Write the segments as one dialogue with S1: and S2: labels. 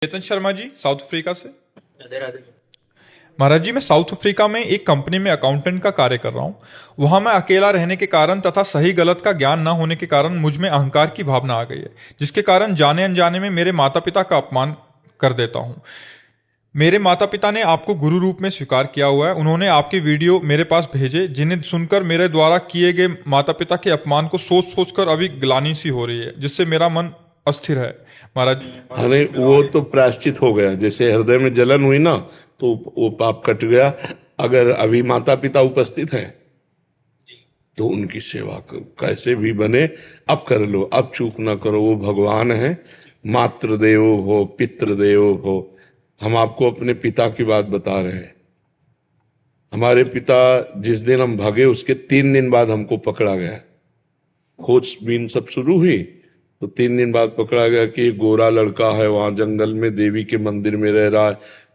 S1: Chetan Sharma ji, south Africa से।
S2: राधे राधे।
S1: महाराज जी, मैं south Africa में एक कंपनी में अकाउंटेंट का कार्य कर रहा हूँ। वहाँ मैं अकेला रहने के कारण तथा सही गलत का ज्ञान न होने के कारण मुझ में अहंकार की भावना आ गई है, जिसके कारण जाने अनजाने में मेरे माता पिता का अपमान कर देता हूँ। मेरे माता पिता ने आपको गुरु रूप में स्वीकार किया हुआ है। उन्होंने आपके वीडियो मेरे पास भेजे, जिन्हें सुनकर मेरे द्वारा किए गए माता पिता के अपमान को सोच सोच कर अभी ग्लानि सी हो रही है, जिससे मेरा मन अस्थिर है। महाराज जी,
S3: अरे वो तो प्रायश्चित हो गया। जैसे हृदय में जलन हुई ना, तो वो पाप कट गया। अगर अभी माता पिता उपस्थित हैं तो उनकी सेवा कैसे भी बने अब कर लो, अब चूक ना करो। वो भगवान है। मातृदेवो हो पितृदेवो हो। हम आपको अपने पिता की बात बता रहे हैं। हमारे पिता जिस दिन हम भागे उसके 3 दिन बाद हमको पकड़ा गया। खोजबीन सब शुरू हुई तो 3 दिन बाद पकड़ा गया कि एक गोरा लड़का है वहां जंगल में देवी के मंदिर में रह रहा है।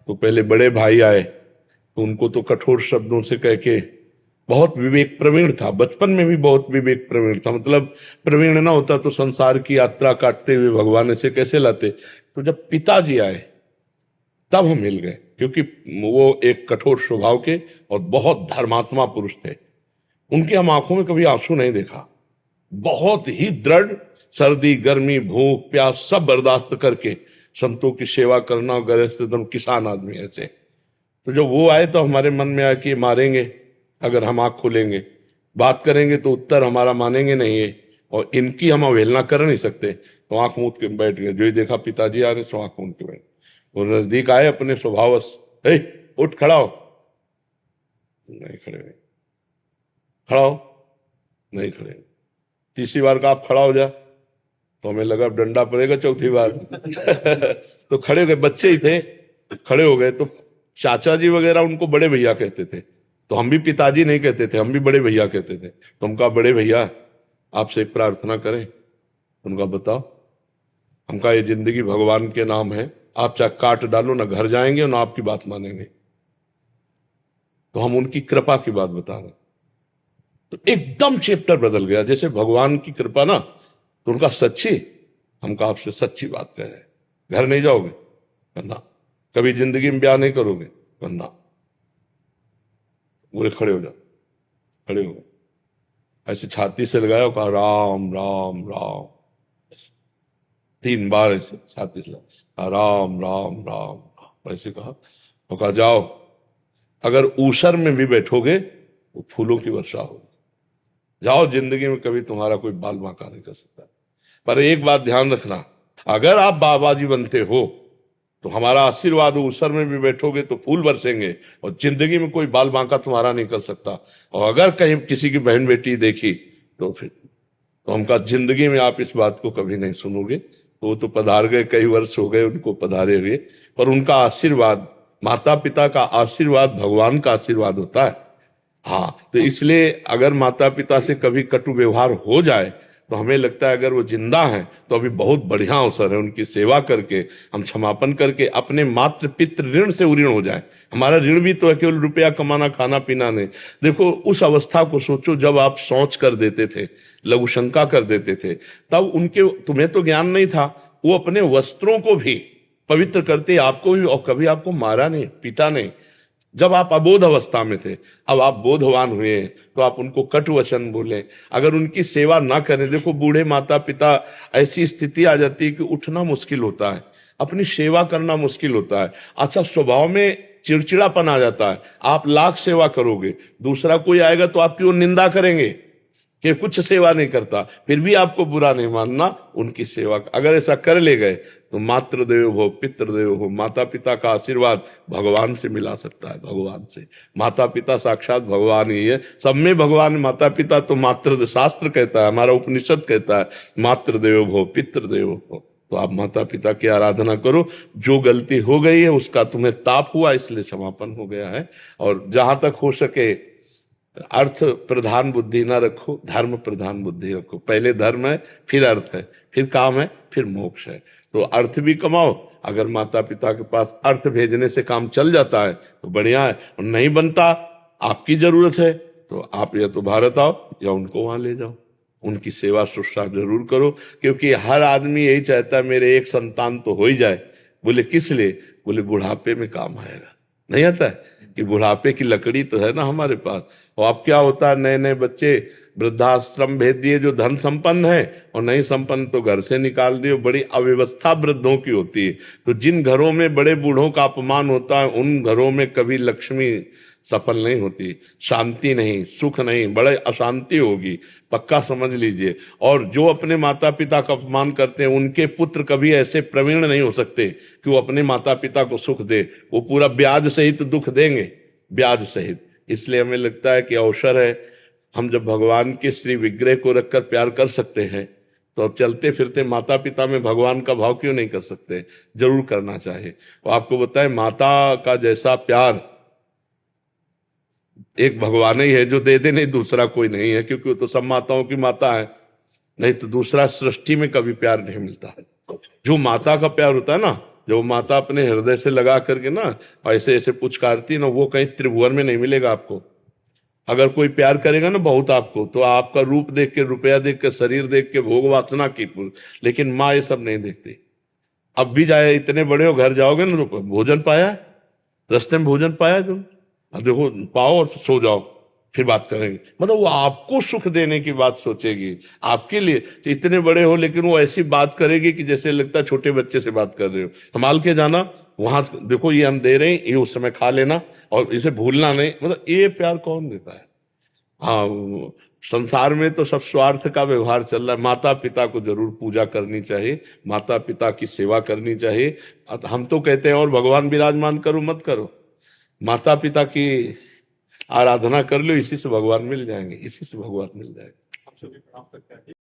S3: तो पहले बड़े भाई आए तो उनको तो कठोर शब्दों से कह के, बहुत विवेक प्रवीण था, बचपन में भी बहुत विवेक प्रवीण था। मतलब प्रवीण ना होता तो संसार की यात्रा काटते हुए भगवान ऐसे कैसे लाते। तो जब पिताजी आए तब हम मिल गए, क्योंकि वो एक कठोर स्वभाव के और बहुत धर्मात्मा पुरुष थे। उनकी हम आंखों में कभी आंसू नहीं देखा। बहुत ही दृढ़, सर्दी गर्मी भूख प्यास सब बर्दाश्त करके संतों की सेवा करना। और गृहस्थ एकदम किसान आदमी ऐसे। तो जब वो आए तो हमारे मन में आया कि मारेंगे अगर हम आंख खोलेंगे, बात करेंगे तो उत्तर हमारा मानेंगे नहीं है, और इनकी हम अवहेलना कर नहीं सकते। तो आंख मूंद के बैठ गए। जो ही देखा पिताजी आ रहे सो आंख मूंद के बैठ। वो नजदीक आए अपने स्वभावश, उठ खड़ा हो। नहीं खड़े हुए। खड़ा हो, नहीं खड़े। तीसरी बार का आप खड़ा हो जा तो हमें लगा डंडा पड़ेगा चौथी बार। तो खड़े हो गए, बच्चे ही थे, खड़े हो गए। तो चाचा जी वगैरह उनको बड़े भैया कहते थे। तो हम भी पिताजी नहीं कहते थे, हम भी बड़े भैया कहते थे। तो हम कहा बड़े भैया आपसे एक प्रार्थना करें। उनका बताओ। हम कहा ये जिंदगी भगवान के नाम है, आप चाहे काट डालो, ना घर जाएंगे ना आपकी बात मानेंगे। तो हम उनकी कृपा की बात बता रहे। तो एकदम चैप्टर बदल गया। जैसे भगवान की कृपा ना, तो उनका सच्ची, हमका आपसे सच्ची बात कह रहे। घर नहीं जाओगे? करना। कभी जिंदगी में ब्याह नहीं करोगे? करना। बोले खड़े हो जाओ। खड़े हो गए, ऐसे छाती से लगाया और कहा राम राम राम। 3 बार ऐसे छाती से कहा राम राम राम, ऐसे कहा। तो कहा जाओ, अगर ऊसर में भी बैठोगे तो फूलों की वर्षा होगी। जाओ, जिंदगी में कभी तुम्हारा कोई बाल बांका नहीं कर सकता। पर एक बात ध्यान रखना, अगर आप बाबाजी बनते हो तो हमारा आशीर्वाद हो, ऊसर में भी बैठोगे तो फूल बरसेंगे, और जिंदगी में कोई बाल बांका तुम्हारा नहीं कर सकता। और अगर कहीं किसी की बहन बेटी देखी तो फिर तो हम कहा जिंदगी में आप इस बात को कभी नहीं सुनोगे। तो वो तो पधार गए, कई वर्ष हो गए उनको पधारे हुए, पर उनका आशीर्वाद, माता पिता का आशीर्वाद भगवान का आशीर्वाद होता है। हाँ, तो इसलिए अगर माता पिता से कभी कटु व्यवहार हो जाए तो हमें लगता है अगर वो जिंदा हैं तो अभी बहुत बढ़िया अवसर है। उनकी सेवा करके, हम क्षमापन करके अपने मातृ पितृ ऋण से उऋण हो जाए। हमारा ऋण भी तो है, केवल रुपया कमाना खाना पीना नहीं। देखो उस अवस्था को सोचो जब आप सोच कर देते थे, लघु शंका कर देते थे, तब उनके, तुम्हें तो ज्ञान नहीं था, वो अपने वस्त्रों को भी पवित्र करते, आपको भी, और कभी आपको मारा नहीं पीटा नहीं। जब आप अबोध अवस्था में थे, अब आप बोधवान हुए तो आप उनको कटु वचन बोले, अगर उनकी सेवा ना करें। देखो बूढ़े माता पिता, ऐसी स्थिति आ जाती है कि उठना मुश्किल होता है, अपनी सेवा करना मुश्किल होता है। अच्छा, स्वभाव में चिड़चिड़ापन आ जाता है। आप लाख सेवा करोगे, दूसरा कोई आएगा तो आपकी वो निंदा करेंगे कि कुछ सेवा नहीं करता, फिर भी आपको बुरा नहीं मानना उनकी सेवा। अगर ऐसा कर ले गए तो मातृदेव हो पितृदेव हो, माता पिता का आशीर्वाद भगवान से मिला सकता है। भगवान से, माता पिता साक्षात भगवान ही है, सब में भगवान। माता पिता तो मातृ शास्त्र कहता है, हमारा उपनिषद कहता है मातृदेव हो पितृदेव हो। तो आप माता पिता की आराधना करो। जो गलती हो गई है उसका तुम्हें ताप हुआ, इसलिए क्षमापन हो गया है। और जहां तक हो सके अर्थ प्रधान बुद्धि ना रखो, धर्म प्रधान बुद्धि रखो। पहले धर्म है, फिर अर्थ है, फिर काम है, फिर मोक्ष है। तो अर्थ भी कमाओ। अगर माता पिता के पास अर्थ भेजने से काम चल जाता है तो बढ़िया है, और नहीं बनता, आपकी जरूरत है तो आप या तो भारत आओ या उनको वहां ले जाओ। उनकी सेवा शुश्रूषा जरूर करो, क्योंकि हर आदमी यही चाहता है मेरे एक संतान तो हो ही जाए, बोले किस लिए? बोले बुढ़ापे में काम आएगा। नहीं आता है कि बुढ़ापे की लकड़ी तो है ना हमारे पास। और अब क्या होता है, नए नए बच्चे वृद्धाश्रम भेज दिए जो धन संपन्न है, और नहीं संपन्न तो घर से निकाल दिए। बड़ी अव्यवस्था वृद्धों की होती है। तो जिन घरों में बड़े बूढ़ों का अपमान होता है उन घरों में कभी लक्ष्मी सफल नहीं होती, शांति नहीं, सुख नहीं, बड़े अशांति होगी, पक्का समझ लीजिए। और जो अपने माता पिता का अपमान करते हैं उनके पुत्र कभी ऐसे प्रवीण नहीं हो सकते कि वो अपने माता पिता को सुख दे। वो पूरा ब्याज सहित दुख देंगे, ब्याज सहित। इसलिए हमें लगता है कि अवसर है, हम जब भगवान के श्री विग्रह को रखकर प्यार कर सकते हैं तो अब चलते फिरते माता पिता में भगवान का भाव क्यों नहीं कर सकते? जरूर करना चाहिए। और आपको बताएं, माता का जैसा प्यार एक भगवान ही है जो दे दे, नहीं दूसरा कोई नहीं है, क्योंकि वो तो सब माताओं की माता है। नहीं तो दूसरा सृष्टि में कभी प्यार नहीं मिलता है। जो माता का प्यार होता है ना, जो माता अपने हृदय से लगा करके ना ऐसे ऐसे पुचकारती है ना, वो कहीं त्रिभुवन में नहीं मिलेगा आपको। अगर कोई प्यार करेगा ना बहुत आपको, तो आपका रूप देख के, रुपया देख के, शरीर देख के, भोग वासना की, लेकिन माँ ये सब नहीं देखती। अब भी जाए, इतने बड़े हो, घर जाओगे ना तो भोजन पाया, रास्ते में भोजन पाया तुम, अब देखो पाओ और सो जाओ, फिर बात करेंगे। मतलब वो आपको सुख देने की बात सोचेगी आपके लिए। तो इतने बड़े हो लेकिन वो ऐसी बात करेगी कि जैसे लगता है छोटे बच्चे से बात कर रहे हो। संभाल के जाना, वहां देखो ये हम दे रहे हैं, ये उस समय खा लेना और इसे भूलना नहीं। मतलब ये प्यार कौन देता है? हाँ, संसार में तो सब स्वार्थ का व्यवहार चल रहा है। माता पिता को जरूर पूजा करनी चाहिए, माता पिता की सेवा करनी चाहिए। हम तो कहते हैं और भगवान विराजमान करो मत करो, माता पिता की आराधना कर लो, इसी से भगवान मिल जाएंगे, इसी से भगवान मिल जाएंगे।